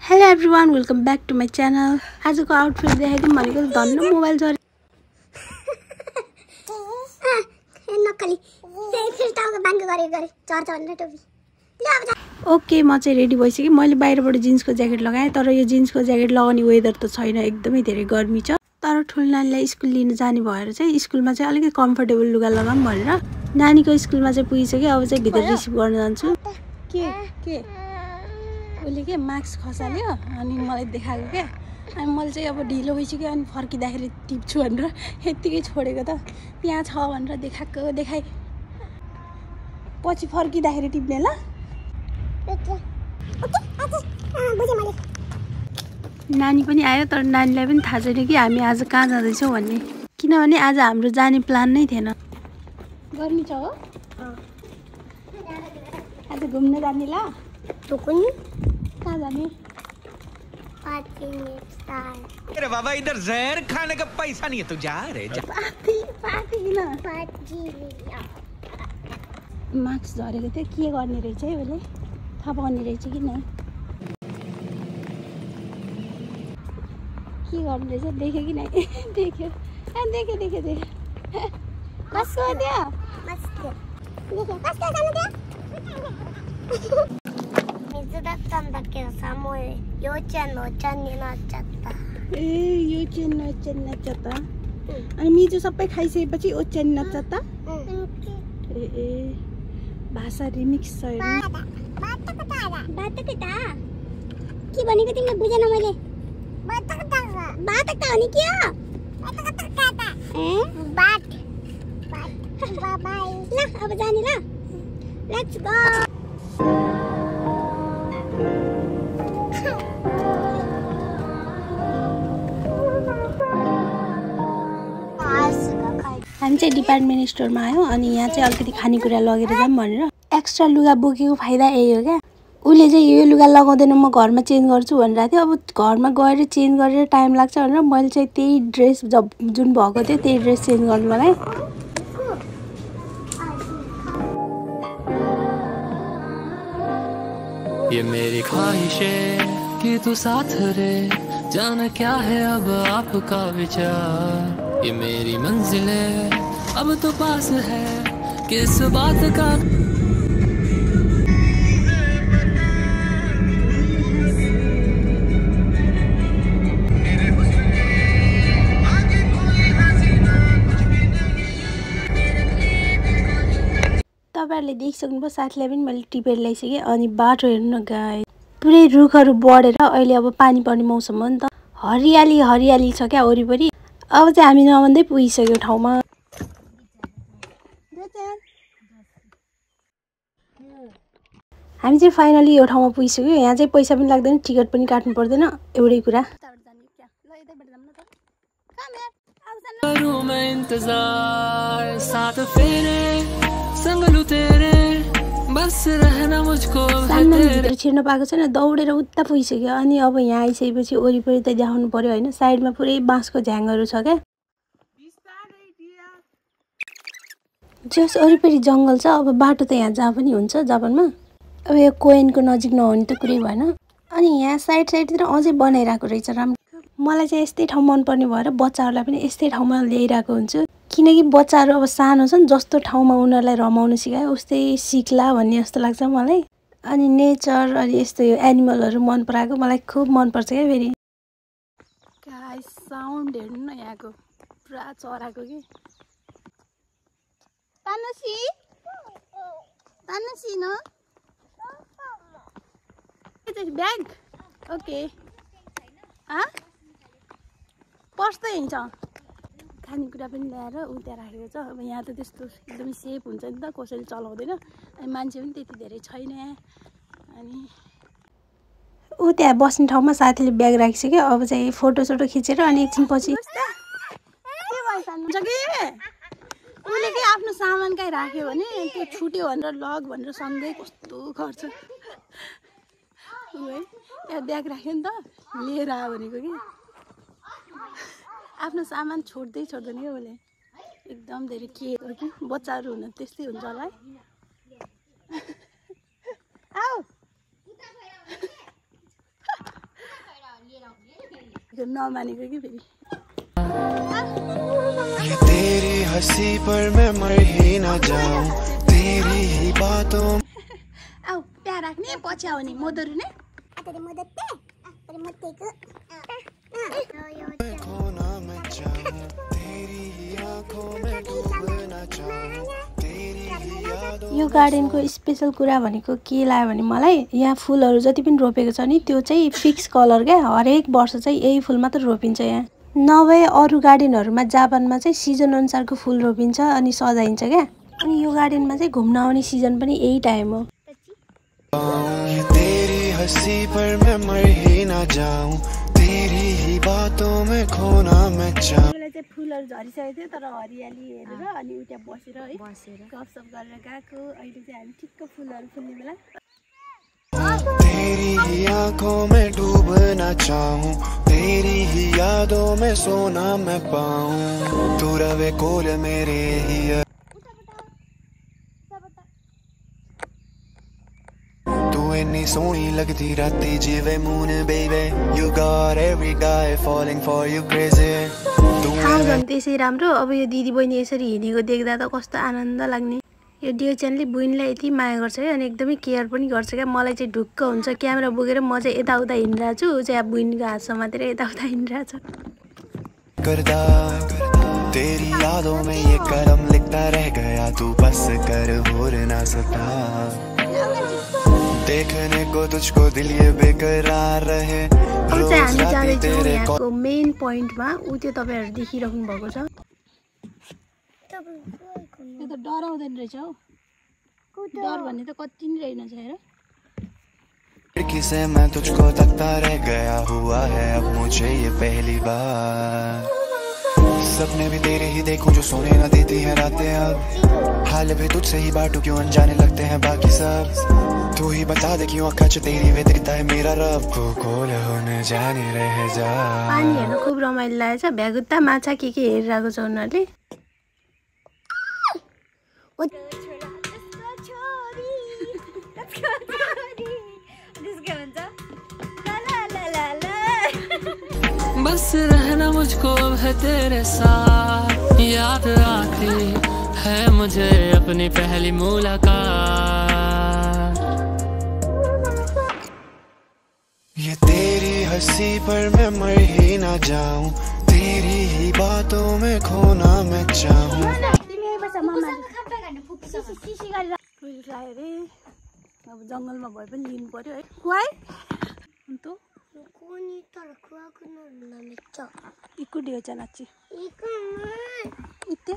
Hello everyone, welcome back to my channel. आजको outfit देखाइदिउँ भनेको धन्न मोबाइल झरे ओके, म चाहिँ रेडी भइसकेँ। मैले बाहिरबाट जिन्सको ज्याकेट लगाएँ, तर यो जिन्सको ज्याकेट लगाउने वेदर त छैन, एकदमै धेरै गर्मी छ। तर ठुलो नानीलाई स्कुल लिन जाने भएर चाहिँ स्कुलमा चाहिँ अलिकति कम्फर्टेबल लुगा लगाऊँ भनेर नानीको स्कुलमा चाहिँ पुगिसकेँ। अब चाहिँ भित्र रिसिभ गर्न जान्छु। के उसले के मास्क खसाल्यो अनि मलाई देखाएको क्या। अनि मैले चाहिँ अब ढिलो भइसक्यो अनि फर्किँदाखेरि टिप्छु भनेर यत्तिकै छोडेको त। त्यहाँ छ भनेर देखाएँ। पछि फर्किँदाखेरि टिप्ने ल। नानी पनि आयो, तर नानीलाई पनि थाहा छैन कि हामी आज कहाँ जाँदैछौँ भन्ने, किनभने आज हाम्रो जाने प्लान नै थिएन। गर्मी छ हो, आज घुम्न जाने ल। कहाँ जाने? अरे बाबा, इधर जहर खाने का पैसा नहीं है, तू जा रे जा। पार्टी मास्क झरेको थियो, के गर्ने रहेछ है उसले, थाहा पाउने रहेछ कि नै के गर्ने रहेछ। देख्यो कि नै? देख्यो कसको थियो? यो चेन नचता अनि मिजो सबै खाइसकेपछि ओच्यान नचता। ए भाषा रिमिक्स छ। के भनेको तिमीले बुझेन मैले? बातक हो नि के हो? ल अब जाने ल, लेट्स गो। हामी चाहिँ डिपार्टमेन्ट स्टोरमा आयौँ अनि यहाँ चाहिँ अलिकति खानेकुरा लगेर जाऊँ भनेर एक्स्ट्रा लुगा बोकेको फाइदा यही हो क्या। उसले चाहिँ यो लुगा लगाउँदैन, म घरमा चेन्ज गर्छु भनिरहेको थियो। अब घरमा गएर चेन्ज गरेर टाइम लाग्छ भनेर मैले चाहिँ त्यही ड्रेस जुन भएको थियो त्यही ड्रेस चेन्ज गर्नु लगाएँ। ये मेरी ख्वाहिशें कि तू साथ रहे, जाना क्या है अब आपका विचार। ये मेरी मंजिलें अब तो पास है, किस बात का। तपाईँहरूले देखिसक्नुभयो, साथीलाई पनि मैले टिपेर ल्याइसकेँ। अनि बाटो हेर्नु न गाई, पुरै रुखहरू बढेर अहिले अब पानी पर्ने मौसम हो नि त, हरियाली छ क्या वरिपरि। अब चाहिँ हामी नभन्दै पुगिसक्यो ठाउँमा। हामी चाहिँ फाइनली यो ठाउँमा पुगिसक्यो। यहाँ चाहिँ पैसा पनि लाग्दैन, टिकट पनि काट्नु पर्दैन, एउटै कुरा। करूं मैं इंतजार, साथ फेरे संग लूं तेरे, बस रहना मुझको भित्र छिर्न पाएको छैन, दौडेर उता पुगिसक्यो। अनि अब यहाँ आइसकेपछि वरिपरि त देखाउनु पर्यो होइन। साइडमा पुरै बाँसको झ्याङहरू छ क्या, जस वरिपरि जङ्गल छ। अब बाटो त यहाँ जहाँ पनि हुन्छ जापानमा। अब यो कोइनको नजिक नहुने त कुरै भएन। अनि यहाँ साइडतिर अझै बनाइरहेको रहेछ राम्रो। मलाई चाहिँ यस्तै ठाउँ मनपर्ने भएर बच्चाहरूलाई पनि यस्तै ठाउँमा ल्याइरहेको हुन्छु, किनकि बच्चाहरू अब सानो छन्, जस्तो ठाउँमा उनीहरूलाई रमाउन सिकायो उस्तै सिक्ला भन्ने जस्तो लाग्छ मलाई। अनि नेचर अनि यस्तो यो एनिमलहरू मन पराएको मलाई खुब मनपर्छ क्या। फेरि गाइस साउन्ड हेर्नु न यहाँको, पुरा चराको कि। तानसी न ब्याग ओके पर्स त हिँड्छ। खानेकुरा पनि ल्याएर उता राखेको छ। अब यहाँ त त्यस्तो एकदमै सेफ हुन्छ नि त, कसैले चलाउँदैन अनि मान्छे पनि त्यति धेरै छैन यहाँ। अनि ऊ त्यहाँ बस्ने ठाउँमा साथीले ब्याग राखिसक्यो। अब चाहिँ फोटोसोटो खिचेर अनि एकछिनपछि उसले के आफ्नो सामान कहीँ राख्यो भने त्यो छुट्यो भनेर लग भनेर सँगै कस्तो गर्छ। यहाँ ब्याग राख्यो नि त, लिएर आयो भनेको कि आफ्नो सामान छोड्दै छोड्दैन क्या उसले। एकदम धेरै के हो कि बच्चाहरू हुन त्यस्तै हुन्छ होला है। आऊ नमानेको कि फेरि तेरी हंसी पर मैं मर ही ना जाऊं तेरी ही बातों आऊ त्यहाँ राख्ने पछि आउने मोदरु नै खोना मैं चाहूं तेरी ही आंखों में डूबना चाहूं तेरी ही यादों यो गार्डनको स्पेशल कुरा भनेको के लाग्यो भने मलाई यहाँ फुलहरू जति पनि रोपेको छ नि त्यो चाहिँ फिक्स कलर क्या हरेक वर्ष चाहिँ यही फुल मात्र रोपिन्छ यहाँ नभए अरू गार्डनहरुमा जापानमा चाहिँ सिजन अनुसारको फुल रोपिन्छ अनि सजाइन्छ क्या अनि यो गार्डनमा चाहिँ घुम्न आउने सिजन पनि यही टाइम हो तेरी हंसी पर मैं मर ही ना जाऊं तेरी ही बातों में खोना मैं चाहूं मलाई चाहिँ फुलहरु झरिसकेको थियो तर हरियाली हेरेर अनि उता बसेर है गफसफ गरेर गएको अहिले चाहिँ हामी ठिक्क फुलहरु फुल्ने बेला तेरी ही आंखों में डूबना चाहूं तेरी ही यादों में सोना मैं पाऊं तू रवे कोल मेरे ही तू इतनी सोहनी लगती राती जिवे moon baby you got every guy falling for you crazy ठाउँ झन् त्यसै राम्रो अब यो दिदी बहिनी यसरी हिँडेको देख्दा त कस्तो आनन्द लाग्ने यो डियोचनले बुइनलाई यति माया गर्छ है अनि एकदमै केयर पनि गर्छ क्या मलाई चाहिँ ढुक्क हुन्छ क्यामेरा बोकेर म चाहिँ यताउता हिँडिरहेको छु ऊ चाहिँ अब बुइनको हात समातेर यताउता हिँडिरहेछ करदा तेरी यादों में ये कलम लिखता रह गया तू बस कर भूल ना सका देखने को तुझको दिल ये बेकरार रहे अब चाहिँ हामी जाँदैछौँ यहाँको मेन पोइन्टमा ऊ त्यो तपाईँहरू देखिराख्नु भएको छ त्यो त डराउँदैन रहेछ हौ डर भन्ने त कति नै रहेनछ हेर खिड़की से मैं तुझको तकता रह गया हुआ है अब मुझे ये पहली बार सपने भी तेरे ही देखूं जो सोने न देती है रातें अब हाल भी तुझसे ही बाटू क्यों अनजाने लगते हैं बाकी सब तू ही बता दे क्यों अक्का च तेरी वे देता है मेरा रब तू कोल होने जाने रह जा पानी हेर्न खुब रमाइलो लागेछ भ्यागुत्ता माछा के हेरिरहेको छ उनीहरूले बस रहना मुझको अब है तेरे साथ याद आती है मुझे अपनी पहली मुलाकात ये तेरी हंसी पर मैं मर ही ना जाऊं तेरी ही बातों में खोना मैं चाहूं अब जंगलमा भए पनि लिनु पर्यो है खुवाई अन्त इकु डियोचा नाच्ची इत्ते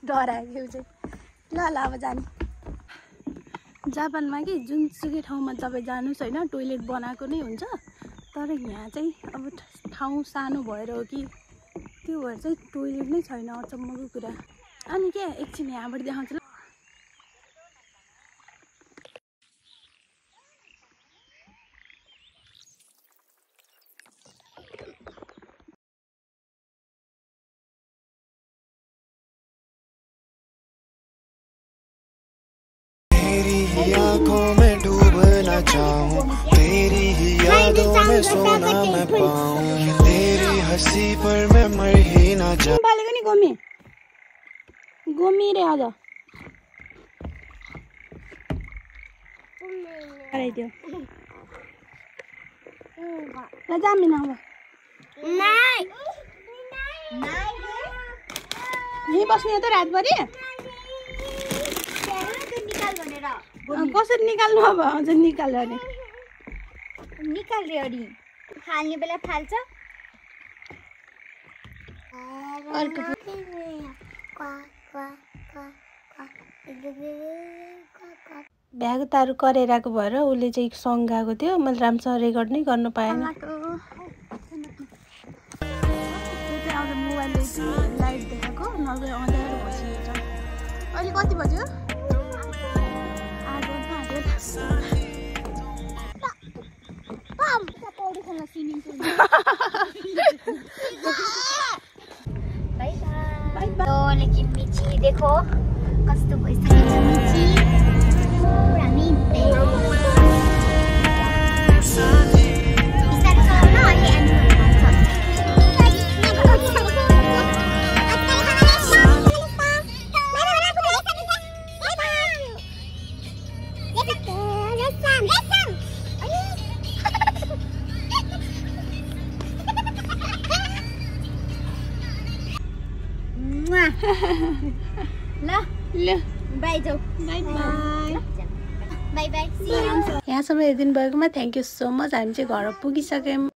डरायो चाहिँ ल अब जाने जापानमा कि जुनसुकै ठाउँमा तपाईँ जानुहोस् होइन टोइलेट बनाएको नै हुन्छ तर यहाँ चाहिँ अब ठाउँ सानो भएर हो कि त्यो भएर चाहिँ टोइलेट नै छैन अचम्मको कुरा अनि के एकछिन यहाँबाट देखाउँछु ल आंखों में डूबना चाहूं तेरी ही यादों में सोना मैं पाऊं तेरी हंसी पर मैं मर ही ना जाऊं बालेको नि गोमी गोमी रे आज आइदियो ल जामी न अब नाइ नाइ यही बस्ने त रातभरि कसरी निकाल्नु अब अझ निकाल्यो भने निकाल्यो अरे फाल्ने बेला फाल्छ अर्को भ्यागुताहरू करेराको भएर उसले चाहिँ सङ गाएको थियो मैले राम्रोसँग रेकर्ड नै गर्नु पाएन मोबाइलले लाइट देखाएको नभए अँध्यारो बसिन्छ अहिले कति बज्यो तो लेकिन मिची देखो कस्तो भइसकेको छ मिची पुरा मिठे बिस्तारै चलाउन अहिले ल ल बाई जाऊ bye bye bye bye see you यहाँसम्म हेरिदिनु भएकोमा थ्याङ्क यू सो मच। हामी चाहिँ घर पुगिसक्यौँ।